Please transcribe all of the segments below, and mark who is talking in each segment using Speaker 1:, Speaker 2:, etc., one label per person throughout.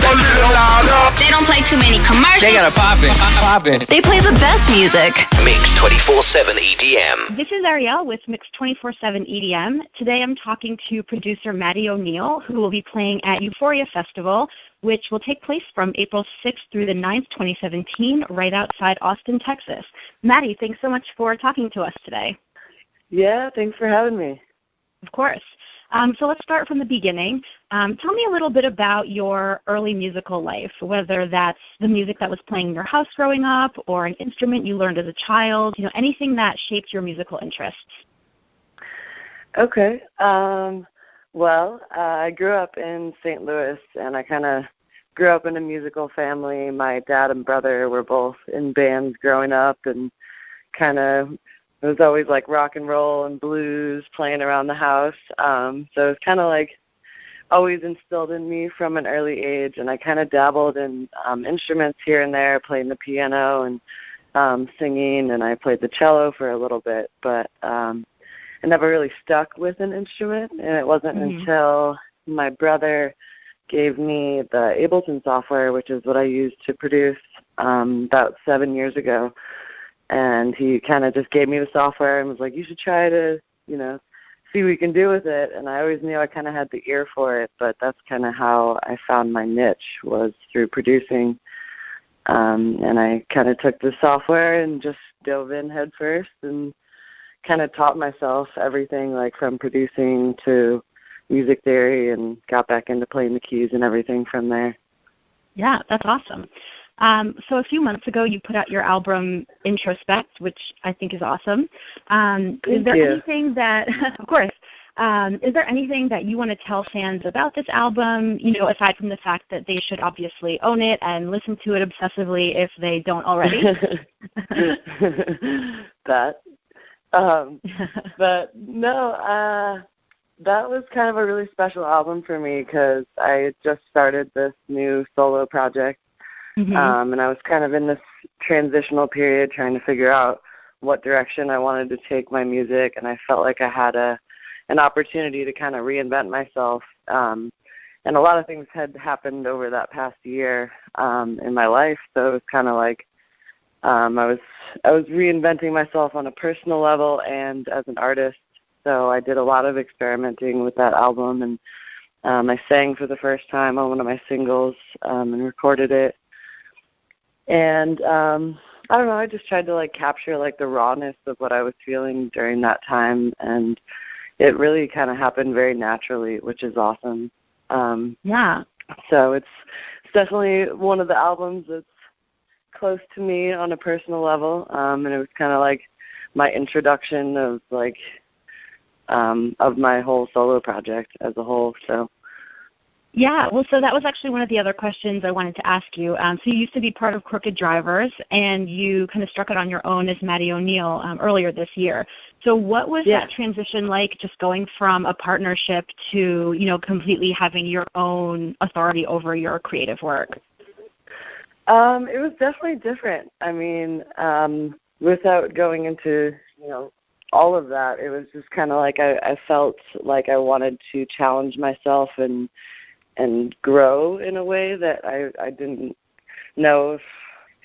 Speaker 1: They don't play too many commercials.
Speaker 2: They got a poppin'.
Speaker 1: They play the best music.
Speaker 3: Mix 24/7 EDM.
Speaker 4: This is Arielle with Mix 24/7 EDM. Today I'm talking to producer Maddy O'Neal, who will be playing at Euphoria Festival, which will take place from April 6th through the 9th, 2017, right outside Austin, Texas. Maddy, thanks so much for talking to us today.
Speaker 5: Yeah, thanks for having me.
Speaker 4: Of course. So let's start from the beginning. Tell me a little bit about your early musical life, whether that's the music that was playing in your house growing up or an instrument you learned as a child, anything that shaped your musical interests.
Speaker 5: Okay. Well, I grew up in St. Louis, and I kind of grew up in a musical family. My dad and brother were both in bands growing up, and kind of it was always like rock and roll and blues playing around the house. So it was kind of like always instilled in me from an early age, and I kind of dabbled in instruments here and there, playing the piano and singing, and I played the cello for a little bit, but I never really stuck with an instrument, and it wasn't until my brother gave me the Ableton software, which is what I used to produce about 7 years ago. And he kind of just gave me the software and was like, you should try to, see what you can do with it. And I always knew I kind of had the ear for it, but that's kind of how I found my niche, was through producing. And I kind of took the software and just dove in head first and kind of taught myself everything, like from producing to music theory, and got back into playing the keys and everything from there.
Speaker 4: Yeah, that's awesome. So a few months ago, you put out your album Introspect, which I think is awesome. Is there anything that, of course, is there anything that you want to tell fans about this album, aside from the fact that they should obviously own it and listen to it obsessively if they don't already?
Speaker 5: But no, that was kind of a really special album for me because I just started this new solo project. And I was kind of in this transitional period trying to figure out what direction I wanted to take my music, and I felt like I had an opportunity to kind of reinvent myself. And a lot of things had happened over that past year in my life, so it was kind of like I was reinventing myself on a personal level and as an artist. So I did a lot of experimenting with that album, and I sang for the first time on one of my singles and recorded it. And I don't know, I just tried to capture the rawness of what I was feeling during that time, and it really kind of happened very naturally, which is awesome.
Speaker 4: Yeah.
Speaker 5: So it's definitely one of the albums that's close to me on a personal level, and it was kind of like my introduction of my whole solo project as a whole. So.
Speaker 4: Yeah, well, so that was actually one of the other questions I wanted to ask you. So you used to be part of Crooked Drivers, and you kind of struck it on your own as Maddy O'Neal earlier this year. So what was that transition like, just going from a partnership to, completely having your own authority over your creative work?
Speaker 5: It was definitely different. I mean, without going into, all of that, it was just kind of like I felt like I wanted to challenge myself and grow in a way that I didn't know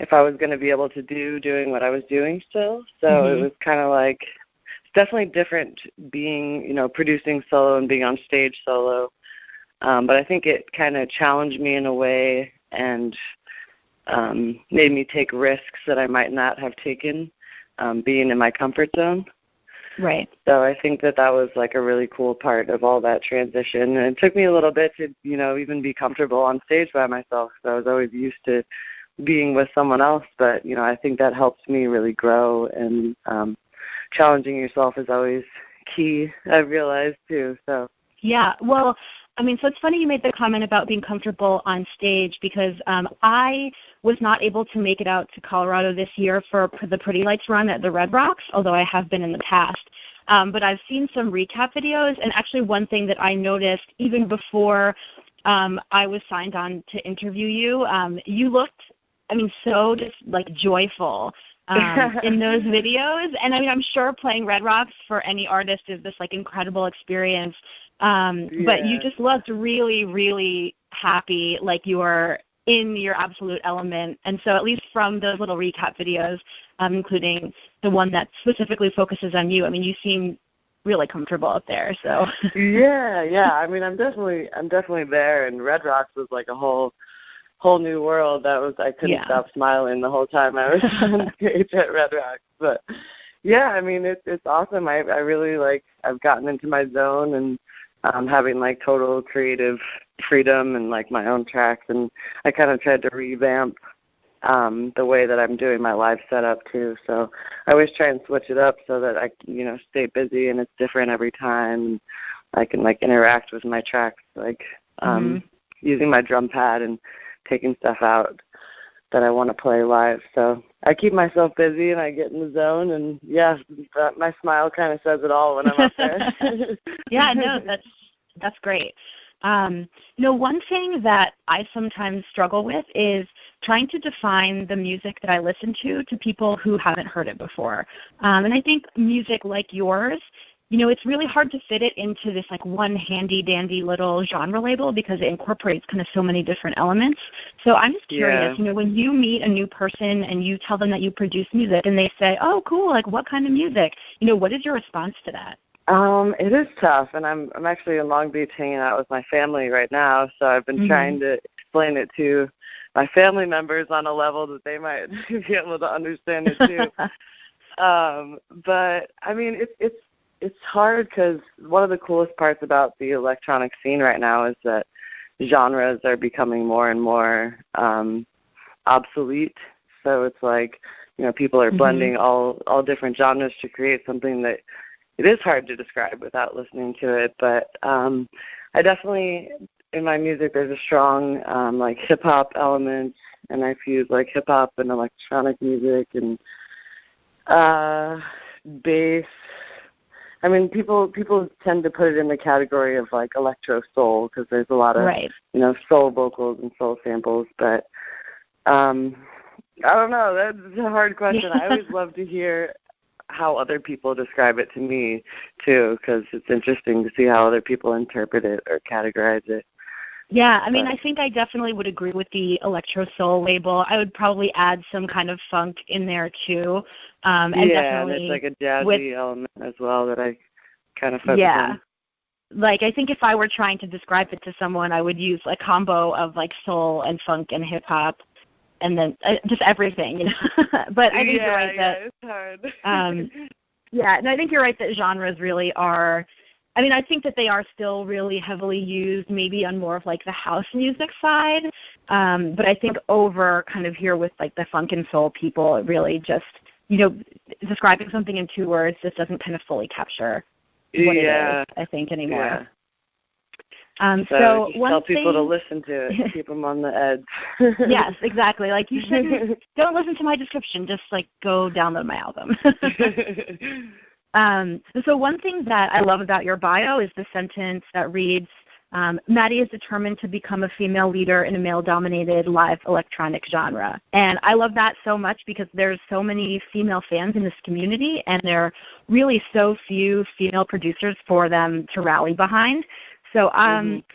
Speaker 5: if I was going to be able to doing what I was doing still. So it was kind of like, it's definitely different being, producing solo and being on stage solo. But I think it kind of challenged me in a way and made me take risks that I might not have taken being in my comfort zone.
Speaker 4: Right.
Speaker 5: So I think that was a really cool part of all that transition. And it took me a little bit to, even be comfortable on stage by myself. So I was always used to being with someone else. But, I think that helps me really grow, and challenging yourself is always key, I've realized too. So. Yeah,
Speaker 4: well, so it's funny you made the comment about being comfortable on stage, because I was not able to make it out to Colorado this year for the Pretty Lights run at the Red Rocks, although I have been in the past. But I've seen some recap videos, and actually one thing that I noticed even before I was signed on to interview you, you looked, so just joyful in those videos. And I'm sure playing Red Rocks for any artist is this incredible experience. But you just looked really, really happy, like you are in your absolute element. And so at least from those little recap videos, including the one that specifically focuses on you, I mean, you seem really comfortable up there. So
Speaker 5: yeah. I mean, I'm definitely there. And Red Rocks was like a whole new world. I couldn't stop smiling the whole time I was on stage at Red Rocks. But yeah, I mean, it's awesome. I really I've gotten into my zone and having like total creative freedom and like my own tracks, and I kind of tried to revamp the way that I'm doing my live setup too. So I always try and switch it up so that I stay busy and it's different every time. And I can like interact with my tracks, like using my drum pad and taking stuff out that I want to play live. So I keep myself busy and I get in the zone, and my smile kind of says it all when I'm up there.
Speaker 4: Yeah, no, that's great. One thing that I sometimes struggle with is trying to define the music that I listen to people who haven't heard it before. And I think music like yours, it's really hard to fit it into this like one handy-dandy little genre label because it incorporates kind of so many different elements. So I'm just curious, when you meet a new person and you tell them that you produce music and they say, oh, cool, like what kind of music? What is your response to that?
Speaker 5: It is tough, and I'm actually in Long Beach hanging out with my family right now, so I've been trying to explain it to my family members on a level that they might be able to understand it too. But I mean, it's hard because one of the coolest parts about the electronic scene right now is that genres are becoming more and more obsolete. So it's like, people are blending all different genres to create something that it is hard to describe without listening to it. But I definitely, in my music, there's a strong like hip-hop element, and I fuse like hip-hop and electronic music and bass. I mean, people tend to put it in the category of like electro soul because there's a lot of soul vocals and soul samples. But I don't know. That's a hard question. I always love to hear how other people describe it to me too, because it's interesting to see how other people interpret it or categorize it.
Speaker 4: Yeah, I mean, I think I definitely would agree with the electro soul label. I would probably add some kind of funk in there too. And
Speaker 5: there's like a jazzy element as well that I kind of focus on.
Speaker 4: Like I think if I were trying to describe it to someone, I would use a combo of like soul and funk and hip hop, and then just everything, But I think you're right that
Speaker 5: it's hard.
Speaker 4: And I think you're right that genres really are. I mean, I think that they are still really heavily used maybe on more of like the house music side. But I think over kind of here with like the funk and soul people, it really just, describing something in 2 words just doesn't kind of fully capture what it is, I think, anymore.
Speaker 5: So just tell people to listen to it, keep them on the edge.
Speaker 4: Yes, exactly. Like you shouldn't, don't listen to my description, just like go download my album. So one thing that I love about your bio is the sentence that reads, Maddy is determined to become a female leader in a male-dominated live electronic genre. And I love that so much because there's so many female fans in this community, and there are really so few female producers for them to rally behind. So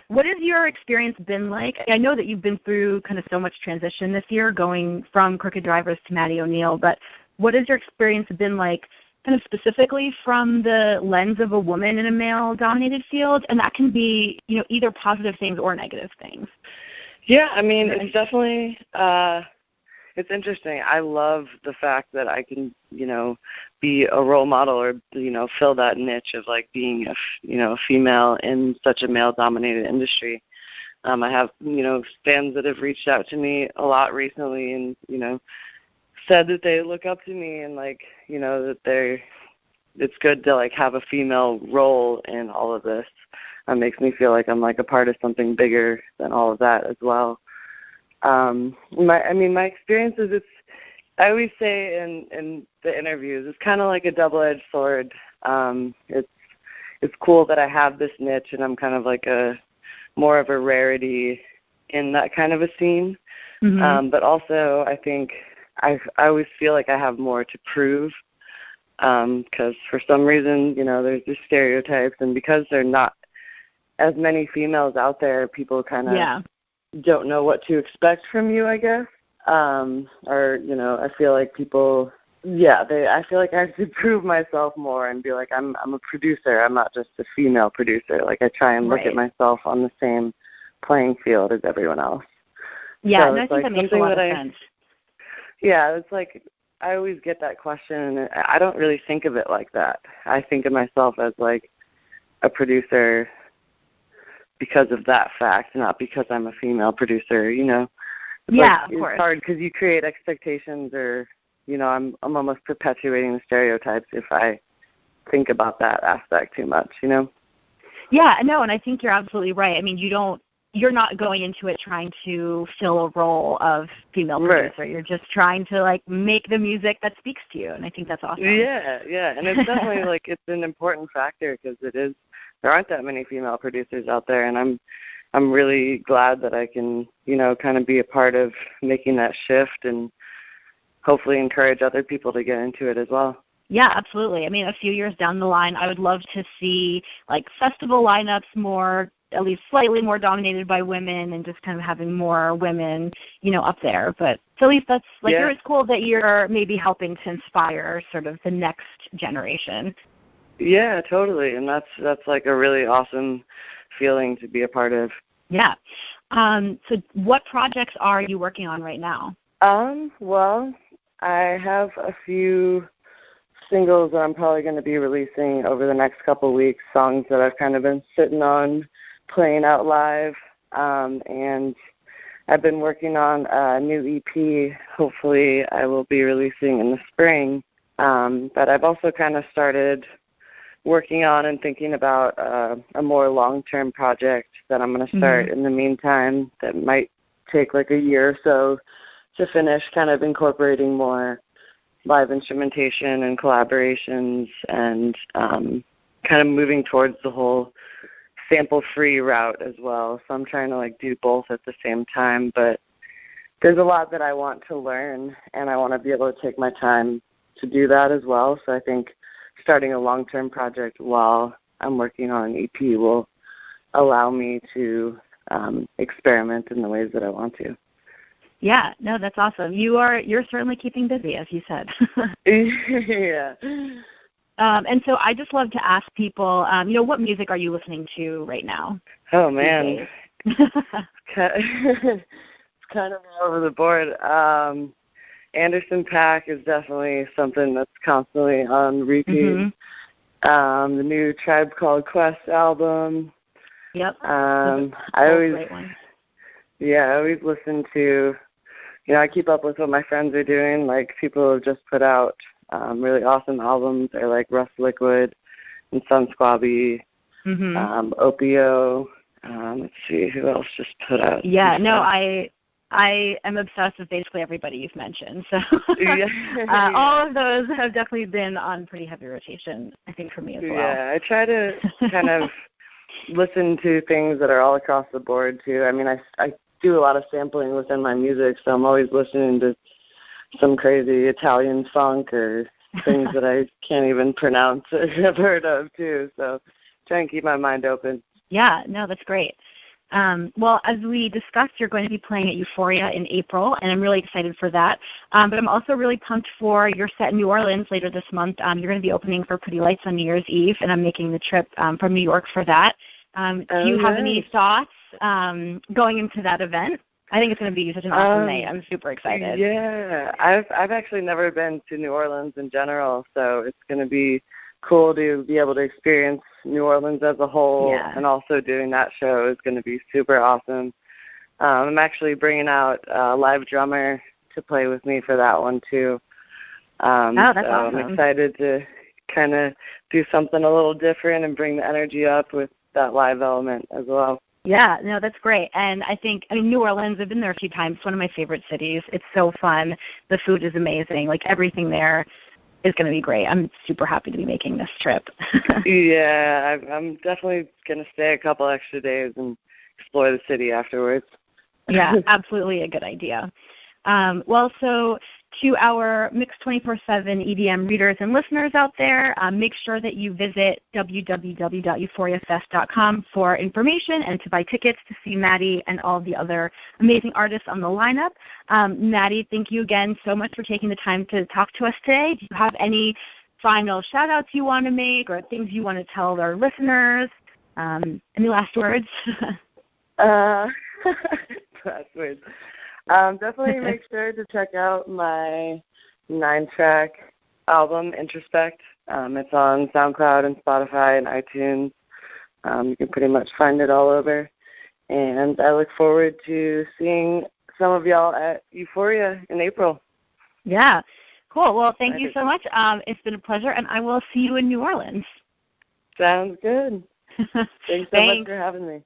Speaker 4: what has your experience been like? I know that you've been through kind of so much transition this year, going from Crooked Drivers to Maddy O'Neal, but what has your experience been like kind of specifically from the lens of a woman in a male-dominated field? And that can be, either positive things or negative things.
Speaker 5: Yeah, I mean, it's definitely, it's interesting. I love the fact that I can, be a role model or, fill that niche of like being a female in such a male-dominated industry. I have, fans that have reached out to me a lot recently and, said that they look up to me and like, that it's good to like have a female role in all of this. It makes me feel like I'm like a part of something bigger than all of that as well. My experience is I always say in the interviews, it's kind of like a double-edged sword. It's cool that I have this niche and I'm kind of like more of a rarity in that kind of a scene. But also I think I always feel like I have more to prove because for some reason, there's these stereotypes, and because there are not as many females out there, people kind of don't know what to expect from you, I guess. Or, you know, I feel like people, I feel like I have to prove myself more and be like, I'm a producer. I'm not just a female producer. Like, I try and look at myself on the same playing field as everyone else.
Speaker 4: Yeah,
Speaker 5: so
Speaker 4: and I think that makes a lot of sense.
Speaker 5: Yeah, it's like I always get that question, and I don't really think of it like that. I think of myself as like a producer because of that fact, not because I'm a female producer, you know. It's
Speaker 4: of course.
Speaker 5: It's hard because you create expectations, or, you know, I'm almost perpetuating the stereotypes if I think about that aspect too much, you know.
Speaker 4: Yeah, no, and I think you're absolutely right. I mean, you're not going into it trying to fill a role of female producer.
Speaker 5: Right.
Speaker 4: You're just trying to, like, make the music that speaks to you, and I think that's awesome.
Speaker 5: Yeah, and it's definitely, like, it's an important factor because there aren't that many female producers out there, and I'm really glad that I can, you know, kind of be a part of making that shift and hopefully encourage other people to get into it as well.
Speaker 4: Yeah, absolutely. I mean, a few years down the line, I would love to see, like, festival lineups more, at least slightly more dominated by women, and just kind of having more women, you know, up there. But so at least that's, like, it's cool that you're maybe helping to inspire sort of the next generation.
Speaker 5: Yeah, totally. And that's like a really awesome feeling to be a part of.
Speaker 4: Yeah. So what projects are you working on right now?
Speaker 5: Well, I have a few singles that I'm probably going to be releasing over the next couple of weeks, songs that I've kind of been sitting on, playing out live, and I've been working on a new EP. Hopefully I will be releasing in the spring, but I've also kind of started working on and thinking about a more long-term project that I'm going to start in the meantime that might take like a year or so to finish, kind of incorporating more live instrumentation and collaborations, and kind of moving towards the whole sample-free route as well. So I'm trying to like do both at the same time, but there's a lot that I want to learn, and I want to be able to take my time to do that as well. So I think starting a long-term project while I'm working on an EP will allow me to experiment in the ways that I want to.
Speaker 4: Yeah, no, that's awesome. You're certainly keeping busy, as you said.
Speaker 5: Yeah.
Speaker 4: And so I just love to ask people, you know, what music are you listening to right now?
Speaker 5: Oh, man. It's kind of all over the board. Anderson .Paak is definitely something that's constantly on repeat. The new Tribe Called Quest album.
Speaker 4: Yep.
Speaker 5: I always listen to, you know, I keep up with what my friends are doing. Like, people have just put out really awesome albums. They're like Russ Liquid and Sun Squabby, Opio. Let's see, who else just put out?
Speaker 4: Yeah, no, I am obsessed with basically everybody you've mentioned. So all of those have definitely been on pretty heavy rotation, I think, for me as well.
Speaker 5: Yeah, I try to kind of listen to things that are all across the board, too. I mean, I do a lot of sampling within my music, so I'm always listening to some crazy Italian funk or things that I can't even pronounce or have heard of, too. So try and keep my mind open. Yeah,
Speaker 4: no, that's great. Well, as we discussed, you're going to be playing at Euphoria in April, and I'm really excited for that. But I'm also really pumped for your set in New Orleans later this month. You're going to be opening for Pretty Lights on New Year's Eve, and I'm making the trip from New York for that. Do you have any thoughts going into that event? I think it's going to be such an awesome night. I'm super excited.
Speaker 5: Yeah, I've actually never been to New Orleans in general, so it's going to be cool to be able to experience New Orleans as a whole, and also doing that show is going to be super awesome. I'm actually bringing out a live drummer to play with me for that one, too.
Speaker 4: That's awesome.
Speaker 5: I'm excited to kind of do something a little different and bring the energy up with that live element as well.
Speaker 4: Yeah, no, that's great. And I mean, New Orleans, I've been there a few times. It's one of my favorite cities. It's so fun. The food is amazing. Like, everything there is going to be great. I'm super happy to be making this trip.
Speaker 5: Yeah, I'm definitely going to stay a couple extra days and explore the city afterwards.
Speaker 4: Yeah, absolutely a good idea. Well, so To our Mix 24/7 EDM readers and listeners out there, make sure that you visit www.euphoriafest.com for information and to buy tickets to see Maddy and all the other amazing artists on the lineup. Maddy, thank you again so much for taking the time to talk to us today. Do you have any final shout-outs you want to make or things you want to tell our listeners? Any last words?
Speaker 5: Last words. Definitely make sure to check out my 9-track album, Introspect. It's on SoundCloud and Spotify and iTunes. You can pretty much find it all over. And I look forward to seeing some of y'all at Euphoria in April.
Speaker 4: Yeah. Cool. Well, thank you so much. It's been a pleasure, and I will see you in New Orleans.
Speaker 5: Sounds good. Thanks so much for having me.